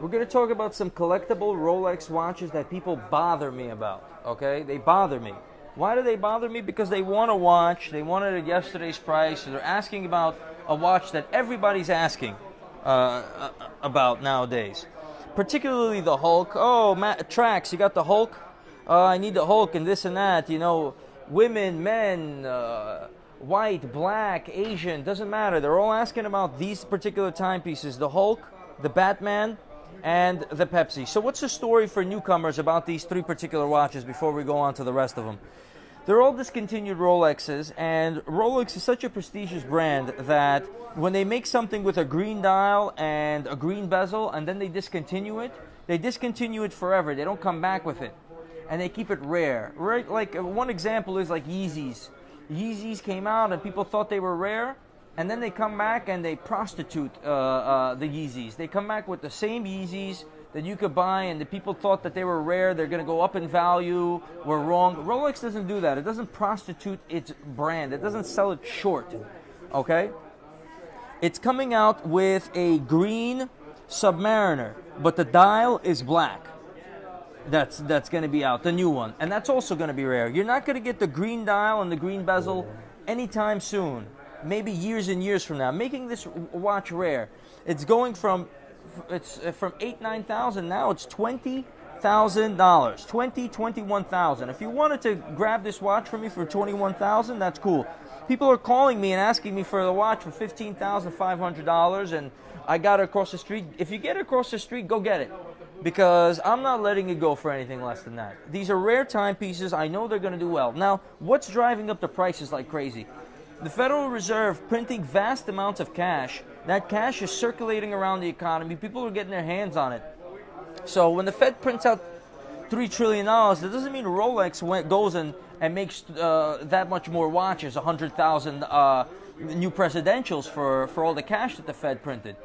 We're going to talk about some collectible Rolex watches that people bother me about, okay? They bother me. Why do they bother me? Because they want a watch, they want it at yesterday's price, so they're asking about a watch that everybody's asking about nowadays. Particularly the Hulk. Oh, Trax, you got the Hulk? I need the Hulk and this and that, you know, women, men, white, black, Asian, doesn't matter. They're all asking about these particular timepieces, the Hulk, the Batman, and the Pepsi. So what's the story for newcomers about these three particular watches before we go on to the rest of them? They're all discontinued Rolexes, and Rolex is such a prestigious brand that when they make something with a green dial and a green bezel and then they discontinue it forever. They don't come back with it. And they keep it rare. Right? Like one example is like Yeezys. Yeezys came out and people thought they were rare, and then they come back and they prostitute the Yeezys. They come back with the same Yeezys that you could buy, and the people thought that they were rare, they're going to go up in value, we're wrong. Rolex doesn't do that. It doesn't prostitute its brand. It doesn't sell it short, okay? It's coming out with a green Submariner, but the dial is black. That's going to be out, the new one, and that's also going to be rare. You're not going to get the green dial and the green bezel anytime soon, maybe years and years from now, making this watch rare. It's going from $8,000-9,000 now. It's $20,000, $21,000. If you wanted to grab this watch from me for $21,000, that's cool. People are calling me and asking me for the watch for $15,500, and I got it across the street. If you get it across the street, go get it, because I'm not letting it go for anything less than that. These are rare timepieces. I know they're going to do well. Now, what's driving up the prices like crazy? The Federal Reserve printing vast amounts of cash. That cash is circulating around the economy. People are getting their hands on it. So when the Fed prints out $3 trillion, that doesn't mean Rolex goes and makes that much more watches, 100,000 new presidentials for all the cash that the Fed printed.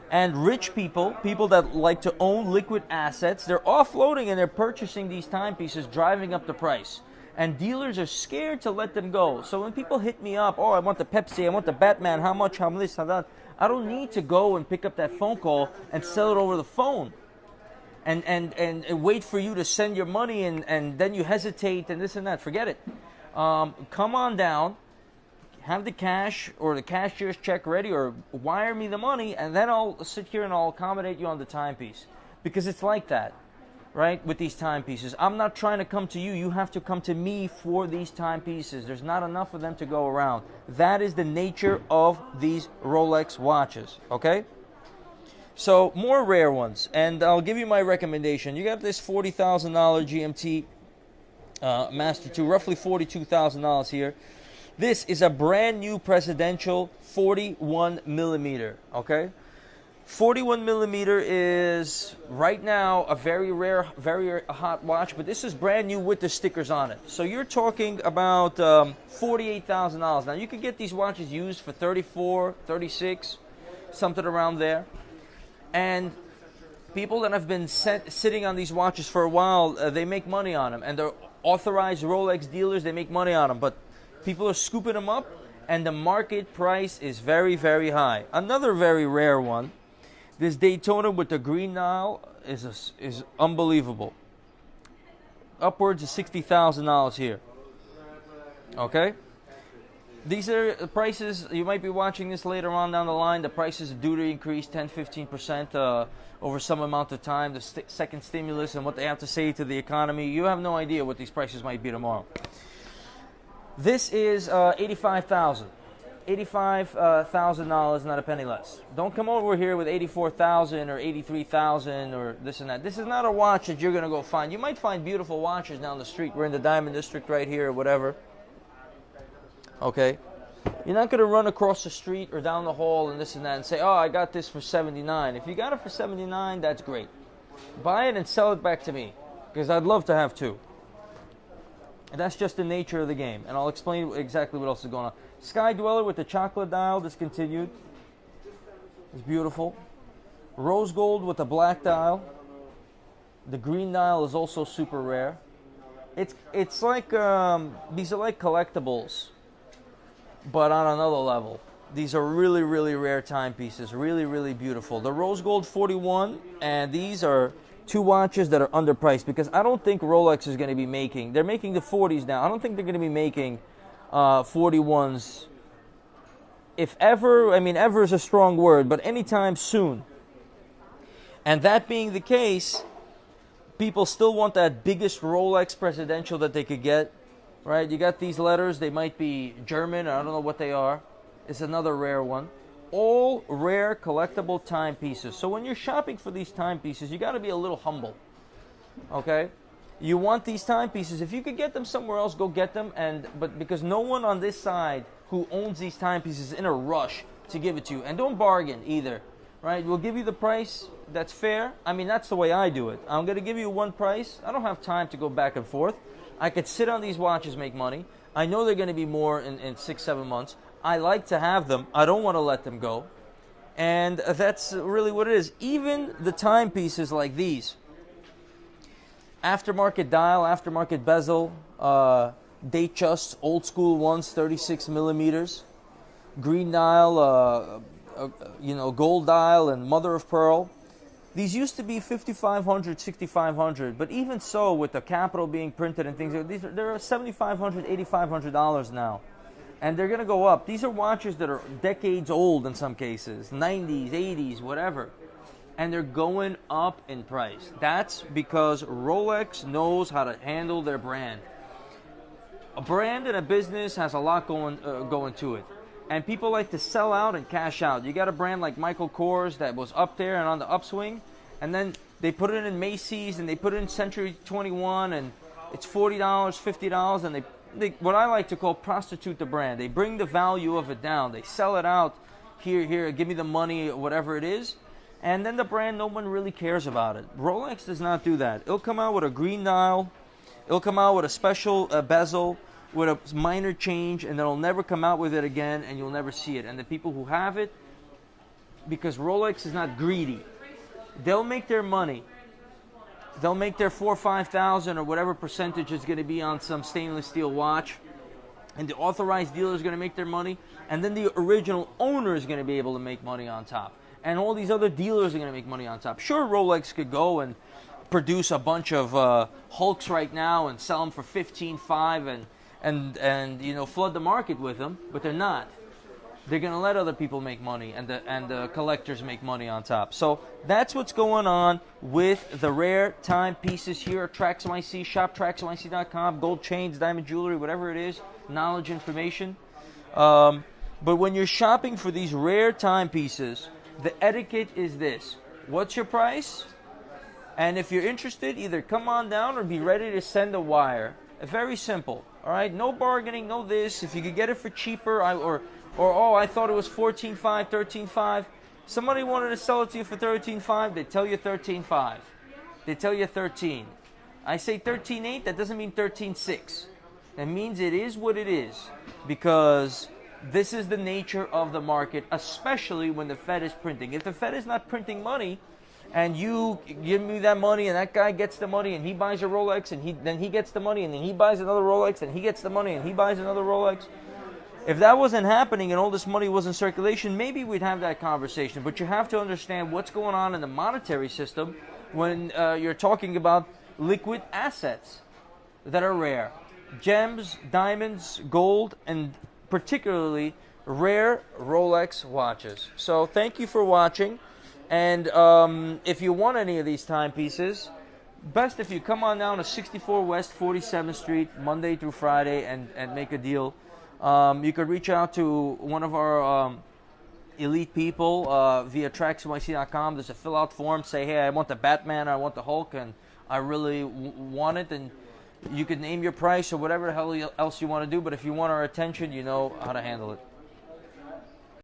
And rich people that like to own liquid assets, they're offloading and they're purchasing these timepieces, driving up the price. And dealers are scared to let them go. So when people hit me up, oh, I want the Pepsi, I want the Batman, how much, how this, how that, I don't need to go and pick up that phone call and sell it over the phone. And wait for you to send your money and then you hesitate and this and that. Forget it. Come on down, have the cash or the cashier's check ready, or wire me the money, and then I'll sit here and I'll accommodate you on the timepiece. Because it's like that, right, with these timepieces. I'm not trying to come to you. You have to come to me for these timepieces. There's not enough of them to go around. That is the nature of these Rolex watches, okay? So, more rare ones, and I'll give you my recommendation. You got this $40,000 GMT Master 2, roughly $42,000 here. This is a brand new presidential 41 millimeter, okay? 41 millimeter is right now a very rare, very hot watch, but this is brand new with the stickers on it. So you're talking about $48,000. Now you can get these watches used for 34, 36, something around there. And people that have been sitting on these watches for a while, they make money on them. And they're authorized Rolex dealers, they make money on them. But people are scooping them up, and the market price is very, very high. Another very rare one, this Daytona with the green dial is unbelievable. Upwards of $60,000 here. Okay? These are the prices. You might be watching this later on down the line. The prices are due to increase 10-15% over some amount of time. The second stimulus and what they have to say to the economy. You have no idea what these prices might be tomorrow. This is $85,000. $85,000, not a penny less. Don't come over here with $84,000 or $83,000 or this and that. This is not a watch that you're going to go find. You might find beautiful watches down the street. We're in the Diamond District right here or whatever. Okay? You're not going to run across the street or down the hall and this and that and say, oh, I got this for $79. If you got it for $79, that's great. Buy it and sell it back to me, because I'd love to have two. And that's just the nature of the game. And I'll explain exactly what else is going on. Sky Dweller with the chocolate dial, discontinued. It's beautiful. Rose Gold with the black dial. The green dial is also super rare. It's like, these are like collectibles, but on another level. These are really, really rare timepieces. Really, really beautiful. The rose gold 41, and these are two watches that are underpriced because I don't think Rolex is going to be making. They're making the 40s now. I don't think they're going to be making 41s. If ever, I mean, ever is a strong word, but anytime soon. And that being the case, people still want that biggest Rolex presidential that they could get, right? You got these letters. They might be German. I don't know what they are. It's another rare one. All rare collectible timepieces. So when you're shopping for these timepieces, you got to be a little humble, okay? You want these timepieces. If you could get them somewhere else, go get them. But because no one on this side who owns these timepieces is in a rush to give it to you. And don't bargain either, right? We'll give you the price that's fair. I mean, that's the way I do it. I'm going to give you one price. I don't have time to go back and forth. I could sit on these watches, make money. I know they're going to be more in 6-7 months. I like to have them. I don't want to let them go. And that's really what it is. Even the timepieces like these, aftermarket dial, aftermarket bezel, Datejust, old school ones, 36 millimeters, green dial, gold dial, and mother of pearl. These used to be $5,500, $6,500, but even so, with the capital being printed and things, they're $7,500, $8,500 now. And they're going to go up. These are watches that are decades old in some cases, 90s, 80s, whatever. And they're going up in price. That's because Rolex knows how to handle their brand. A brand and a business has a lot going to it. And people like to sell out and cash out. You got a brand like Michael Kors that was up there and on the upswing, and then they put it in Macy's and they put it in Century 21, and it's $40, $50, and they what I like to call prostitute the brand. They bring the value of it down. They sell it out. Here, give me the money, whatever it is. And then the brand, no one really cares about it. Rolex does not do that. It'll come out with a green dial. It'll come out with a special bezel, with a minor change, and then it'll never come out with it again, and you'll never see it. And the people who have it, because Rolex is not greedy, they'll make their money. They'll make their 4,000 or 5,000 or whatever percentage is going to be on some stainless steel watch, and the authorized dealer is going to make their money, and then the original owner is going to be able to make money on top, and all these other dealers are going to make money on top. Sure, Rolex could go and produce a bunch of Hulks right now and sell them for $15,500 and flood the market with them, but they're not. They're going to let other people make money, and the collectors make money on top. So that's what's going on with the rare timepieces here at traxnyc. Shop traxnyc.com. Gold chains, diamond jewelry, whatever it is, knowledge, information. But when you're shopping for these rare timepieces, the etiquette is this: what's your price? And if you're interested, either come on down or be ready to send a wire. Very simple. All right, no bargaining, no this. If you could get it for cheaper, I thought it was $14,500, $13,500. Somebody wanted to sell it to you for $13,500. They tell you $13,500. They tell you $13,000. I say $13,800. That doesn't mean $13,600. That means it is what it is, because this is the nature of the market, especially when the Fed is printing. If the Fed is not printing money, and you give me that money, and that guy gets the money, and he buys a Rolex, and then he gets the money, and then he buys another Rolex, and he gets the money, and he buys another Rolex. If that wasn't happening and all this money was in circulation, maybe we'd have that conversation. But you have to understand what's going on in the monetary system when you're talking about liquid assets that are rare. Gems, diamonds, gold, and particularly rare Rolex watches. So thank you for watching. And if you want any of these timepieces, best if you come on down to 64 West 47th Street, Monday through Friday, and make a deal. You could reach out to one of our elite people via traxnyc.com. There's a fill-out form. Say, hey, I want the Batman, I want the Hulk, and I really want it. And you could name your price or whatever the hell else you want to do. But if you want our attention, you know how to handle it.